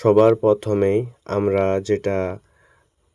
সবার প্রথমেই আমরা যেটা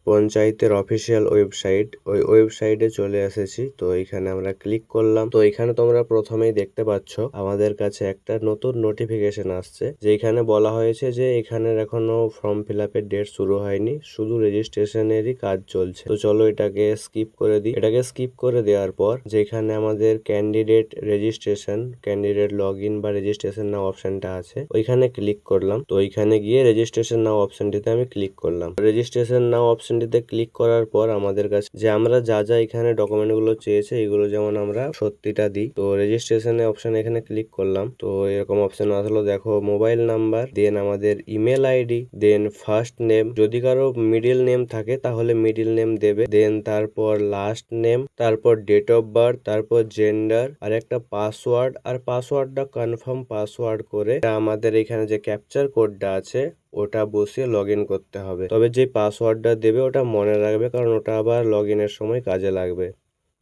পঞ্চায়েতের অফিসিয়াল ওয়েবসাইট, ওই ওয়েবসাইটে চলে এসেছি। তো এখানে আমরা ক্লিক করলাম। তো এখানে তোমরা প্রথমেই দেখতে পাচ্ছ আমাদের কাছে একটা নতুন নোটিফিকেশন আসছে, যেখানে বলা হয়েছে যে এখানের এখনো ফর্ম ফিল আপের ডেট শুরু হয়নি, শুধু রেজিস্ট্রেশনেরই কাজ চলছে। তো চলো এটাকে স্কিপ করে দিই। এটাকে স্কিপ করে দেওয়ার পর যেখানে আমাদের candidate registration, candidate log in বা রেজিস্ট্রেশন নাও অপশনটা আছে, ওইখানে ক্লিক করলাম। তো ওইখানে গিয়ে রেজিস্ট্রেশন নাও অপশনটিতে আমি ক্লিক করলাম। রেজিস্ট্রেশন নাও অপশনটিতে ক্লিক করার পর আমাদের কাছে যে আমরা যা যা এখানে ডকুমেন্ট গুলো চেয়েছে এগুলো যেমন আমরা সত্যিটা দিই। তো রেজিস্ট্রেশন অপশন এখানে ক্লিক করলাম। তো এরকম অপশন আসলো, দেখো মোবাইল নাম্বার, দেন আমাদের ইমেল আইডি, দেন ফার্স্ট নেম, যদি কারো মিডিল নেম থাকে তাহলে মিডিল নেম দেবে, দেন তারপর লাস্ট নেম, তারপর ডেট অফ বার্থ, তারপর জেন্ডার, আর একটা পাসওয়ার্ড। আর পাসওয়ার্ডটা কনফার্ম পাসওয়ার্ড করে আমাদের এখানে যে ক্যাপচার কোডটা আছে ওটা বসিয়ে লগ ইন করতে হবে। তবে যে পাসওয়ার্ডটা দেবে ওটা মনে রাখবে, কারণ ওটা আবার লগ ইনের সময় কাজে লাগবে।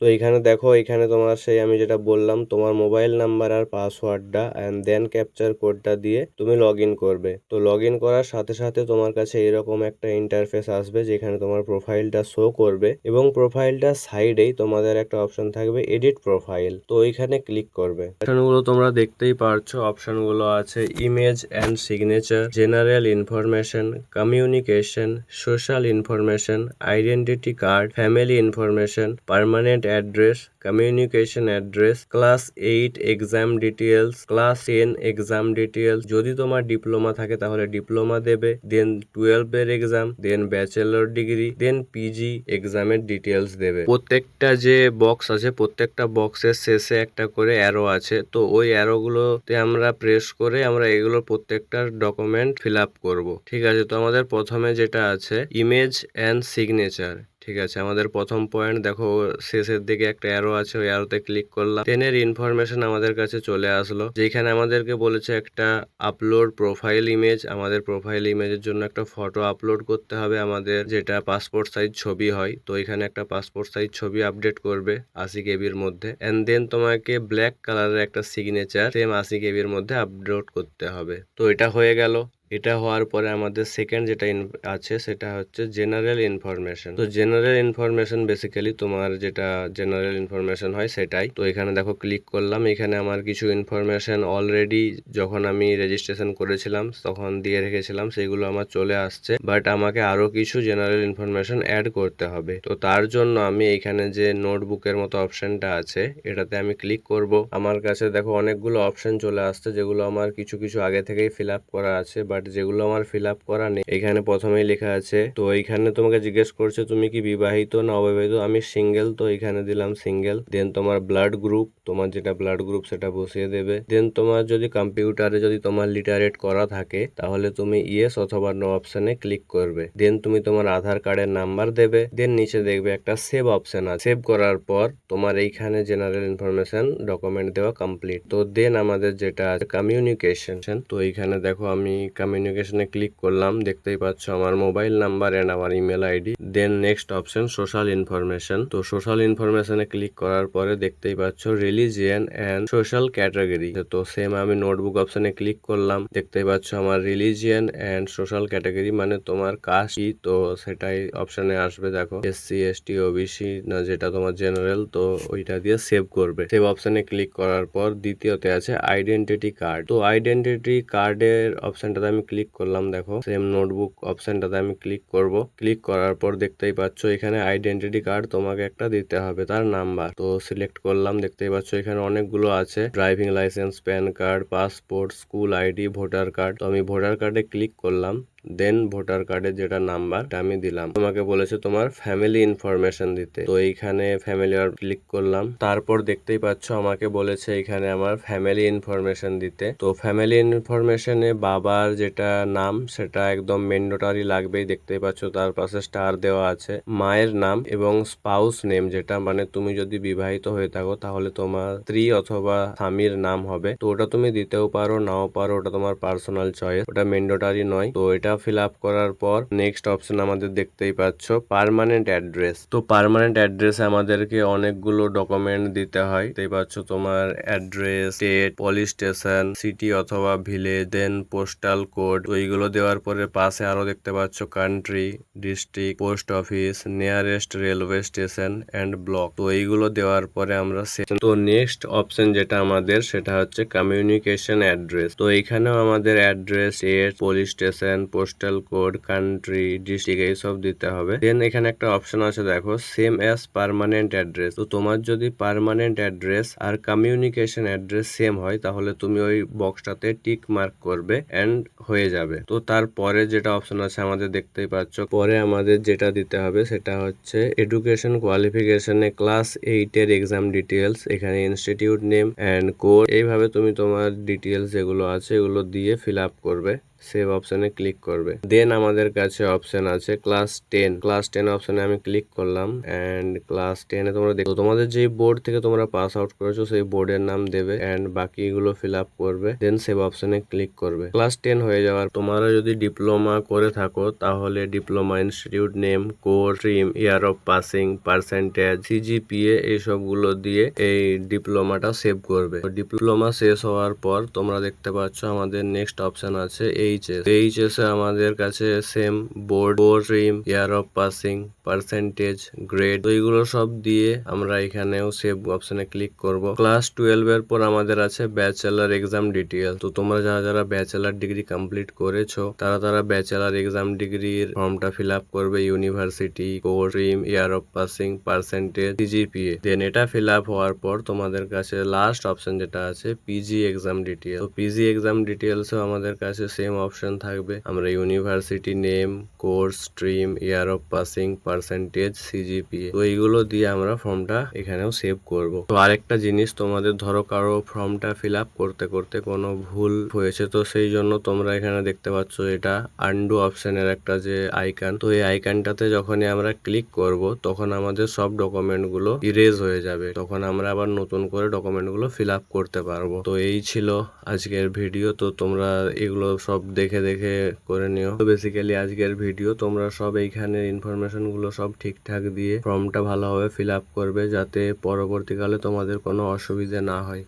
তো এখানে দেখো, এখানে তোমার সেই আমি যেটা বললাম, তোমার মোবাইল নাম্বার আর পাসওয়ার্ডটা অ্যান্ড দেন ক্যাপচার কোডটা দিয়ে তুমি লগ ইন করবে। তো লগ ইন করার সাথে সাথে তোমার কাছে এরকম একটা ইন্টারফেস আসবে, যেখানে তোমার প্রোফাইলটা শো করবে এবং প্রোফাইলটার সাইডেই তোমাদের একটা অপশন থাকবে এডিট প্রোফাইল। তো ওইখানে ক্লিক করবে। অপশনগুলো তোমরা দেখতেই পারছো। অপশনগুলো আছে image and signature, general information, communication, social information, identity card, family information, permanent address, communication address, class 8 exam details, class 10 exam details, যদি তোমার ডিপ্লোমা থাকে তাহলে ডিপ্লোমা দেবে, দেন 12 এর এক্সাম, দেন ব্যাচেলর ডিগ্রি, দেন পিজি এক্সামের ডিটেলস দেবে। প্রত্যেকটা যে বক্স আছে প্রত্যেকটা বক্সের শেষে একটা করে অ্যারো আছে, তো ওই অ্যারো গুলোতে আমরা প্রেস করে আমরা এগুলো প্রত্যেকটার ডকুমেন্ট ফিল আপ করবো। ঠিক আছে, তো আমাদের প্রথমে যেটা আছে ইমেজ অ্যান্ড সিগনেচার। ঠিক আছে, আমাদের প্রথম পয়েন্ট দেখো শেষের দিকে একটা অ্যারো আছে, ওই অ্যারোতে ক্লিক করলাম। টেনের ইনফরমেশন আমাদের কাছে চলে আসলো, যেখানে আমাদেরকে বলেছে একটা আপলোড প্রোফাইল ইমেজ। আমাদের প্রোফাইল ইমেজের জন্য একটা ফটো আপলোড করতে হবে আমাদের, যেটা পাসপোর্ট সাইজ ছবি হয়। তো এখানে একটা পাসপোর্ট সাইজ ছবি আপডেট করবে 80 কেবির মধ্যে, এন্ড দেন তোমাকে ব্ল্যাক কালারের একটা সিগনেচার সেম 80 কেবির মধ্যে আপলোড করতে হবে। তো এটা হয়ে গেল। এটা হওয়ার পরে আমাদের সেকেন্ড যেটা আছে সেটা হচ্ছে জেনারেল ইনফরমেশন। তো জেনারেল ইনফরমেশন বেসিক্যালি তোমার যেটা জেনারেল ইনফরমেশন হয় সেটাই। তো এখানে দেখো ক্লিক করলাম, এখানে আমার কিছু ইনফরমেশন অলরেডি যখন আমি রেজিস্ট্রেশন করেছিলাম তখন দিয়ে রেখেছিলাম, সেগুলো আমার চলে আসছে, বাট আমাকে আরো কিছু জেনারেল ইনফরমেশন অ্যাড করতে হবে। তো তার জন্য আমি এখানে যে নোটবুকের মতো অপশনটা আছে এটাতে আমি ক্লিক করব। আমার কাছে দেখো অনেকগুলো অপশন চলে আসছে, যেগুলো আমার কিছু কিছু আগে থেকেই ফিল আপ করা আছে, বাট যেগুলো আমার ফিল আপ করা নেই। এখানে প্রথমেই লেখা আছে, তো এইখানে তোমাকে জিজ্ঞেস করছে তুমি কি বিবাহিত না অবিবাহিত। আমি সিঙ্গেল, তো এখানে দিলাম সিঙ্গেল। দেন তোমার ব্লাড গ্রুপ, তোমার যেটা ব্লাড গ্রুপ সেটা বসিয়ে দেবে। দেন তোমার যদি কম্পিউটারে যদি তোমার লিটারেট করা থাকে তাহলে তুমি ইয়েস অথবা নো অপশনে ক্লিক করবে। দেন তুমি তোমার আধার কার্ডের নাম্বার দেবে। দেন নিচে দেখবে একটা সেভ অপশন আছে, সেভ করার পর তোমার এইখানে জেনারেল ইনফরমেশন ডকুমেন্ট দেওয়া কমপ্লিট। তো দেন আমাদের যেটা আছে কমিউনিকেশন, তো এইখানে দেখো আমি কমিউনিকেশনে ক্লিক করলাম, দেখতেই পাচ্ছ আমার মোবাইল নাম্বার এন্ড আমার email ID. Then next option social information. তো সোশ্যাল ইনফরমেশনে ক্লিক করার পরে দেখতেই পাচ্ছ রিলিজিয়ান এন্ড সোশ্যাল ক্যাটাগরি। তো সেম আমি নোটবুক অপশনে ক্লিক করলাম, দেখতেই পাচ্ছ আমার রিলিজিয়ান এন্ড সোশ্যাল ক্যাটাগরি মানে তোমার কাস্ট কি, তো সেটাই অপশনে আসবে। দেখো এসসি এসটি ওবিসি না যেটা তোমার জেনারেল, তো ওইটা দিয়ে সেভ করবে। সেভ অপশনে ক্লিক করার পর দ্বিতীয়তে আছে আইডেন্টিটি কার্ড। তো আইডেন্টিটি কার্ডের অপশনটাতে আমি ক্লিক করলাম, দেখো সেম নোটবুক অপশনটাতে আমি ক্লিক করব। ক্লিক করার পর দেখতেই পাচ্ছ এখানে আইডেন্টিটি কার্ড তোমাকে একটা দিতে হবে, তার নাম্বার। তো সিলেক্ট করলাম, দেখতেই পাচ্ছ এখানে অনেকগুলো আছে, driving licence, pan card, passport, school ID, voter card. তো আমি ভোটার কার্ডে ক্লিক করলাম। দেন ভোটার কার্ডের যেটা নাম্বার আমি দিলাম। তোমাকে বলেছে তোমার ফ্যামিলি ইনফরমেশন দিতে, তো এইখানে ফ্যামিলি আর ক্লিক করলাম। তারপর দেখতেই পাচ্ছ আমাকে বলেছে এখানে আমার ফ্যামিলি ইনফরমেশন দিতে। তো ফ্যামিলি ইনফরমেশনে বাবার যেটা নাম সেটা একদম ম্যান্ডেটরি লাগবেই, দেখতেই পাচ্ছ তার পাশে স্টার দেওয়া আছে। মায়ের নাম এবং স্পাউস নেম, যেটা মানে তুমি যদি বিবাহিত হয়ে থাকো তাহলে তোমার স্ত্রী অথবা স্বামীর নাম হবে। তো ওটা তুমি দিতেও পারো নাও পারো, ওটা তোমার পার্সোনাল চয়েস, ওটা ম্যান্ডেটরি নয়। তো এটা ফিল আপ করার পর নেক্সট অপশন আমাদের দেখতেই পাচ্ছ পার্মানেন্ট অ্যাড্রেস। তো পার্মানেন্ট অ্যাড্রেসে আমাদেরকে অনেকগুলো ডকুমেন্ট দিতে হয়। দেখতেই পাচ্ছ তোমার address, state, police station, city অথবা ভিলেজ, দেন পোস্টাল কোড। তো এইগুলো দেওয়ার পরে পাশে আরো দেখতে পাচ্ছ country, district, post office, nearest railway station end block. তো এইগুলো দেওয়ার পরে আমরা তো নেক্সট অপশন যেটা আমাদের সেটা হচ্ছে কমিউনিকেশন অ্যাড্রেস। তো এইখানেও আমাদের address, state, police station, postal code, country, district এইসব দিতে হবে। দেন এখানে একটা অপশন আছে দেখো সেম অ্যাজ পার্মানেন্ট অ্যাড্রেস। তো তোমার যদি পার্মানেন্ট অ্যাড্রেস আর কমিউনিকেশন অ্যাড্রেস সেম হয় তাহলে তুমি ওই বক্সটাতে টিক মার্ক করবে এন্ড হয়ে যাবে। তো তারপরে যেটা অপশন আছে আমাদের দেখতেই পাচ্ছ, পরে আমাদের যেটা দিতে হবে সেটা হচ্ছে এডুকেশন কোয়ালিফিকেশনে ক্লাস 8 এর এক্সাম ডিটেলস, এখানে ইনস্টিটিউট নেম এন্ড কোড। এইভাবে তুমি তোমার ডিটেলস যেগুলো আছে এগুলো দিয়ে ফিল আপ করবে, সেভ অপশনে ক্লিক করবে। দেন আমাদের কাছে অপশন আছে ক্লাস 10। ক্লাস 10 অপশনে আমি ক্লিক করলাম এন্ড ক্লাস 10 এ তোমরা দেখো তোমাদের যে বোর্ড থেকে তোমরা পাস আউট করেছো সেই বোর্ডের নাম দেবে এন্ড বাকিগুলো ফিল আপ করবে। দেন সেভ অপশনে ক্লিক করবে। ক্লাস 10 হয়ে যাওয়ার তোমরা যদি ডিপ্লোমা করে থাকো তাহলে diploma institute name, code, stream, year of passing, percentage, CGPA এইসবগুলো দিয়ে এই ডিপ্লোমাটা সেভ করবে। ডিপ্লোমা শেষ হওয়ার পর তোমরা দেখতে পাচ্ছ আমাদের নেক্সট অপশন আছে এইচএস এ আমাদের কাছে same board, stream, year of passing, percentage, grade. তো এইগুলো সব দিয়ে আমরা এখানেও সেভ অপশনে ক্লিক করব। ক্লাস 12 এর পর আমাদের আছে ব্যাচেলার এক্সাম ডিটেইল। তো তোমরা যারা ব্যাচেলার ডিগ্রি কমপ্লিট করেছো তারা ব্যাচেলার এক্সাম ডিগ্রির ফর্মটা ফিল আপ করবে, university, course, stream, year of passing, percentage, CGPA. Then এটা ফিল আপ হওয়ার পর তোমাদের কাছে লাস্ট অপশন যেটা আছে পিজি এক্সাম ডিটেইল। তো পিজি এক্সাম ডিটেইলসও আমাদের কাছে সেম অপশন থাকবে। আমরা university name, course, stream, year of passing, percentage, CGPA. তো এইগুলো দিয়ে আমরা ফর্মটা এখানেও সেভ করব। তো আরেকটা জিনিস, তোমাদের ধরো কারো ফর্মটা ফিল আপ করতে করতে কোনো ভুল হয়েছে, তো সেই জন্য তোমরা এখানে দেখতে পাচ্ছ এটা আনডু অপশনের একটা যে আইকন। তো এই আইকনটাতে যখনই আমরা ক্লিক করব তখন আমাদের সব ডকুমেন্ট গুলো ইরেজ হয়ে যাবে, তখন আমরা আবার নতুন করে ডকুমেন্ট গুলো ফিল আপ করতে পারবো। তো এই ছিল আজকের ভিডিও। তো তোমরা এগুলো সব দেখে দেখে করে নিও। তো বেসিক্যালি আজকের ভিডিও তোমরা সব এইখানে ইনফরমেশন গুলো সব ঠিকঠাক দিয়ে ফর্মটা ভালোভাবে ফিল আপ করবে যাতে পরবর্তীকালে তোমাদের কোনো অসুবিধা না হয়।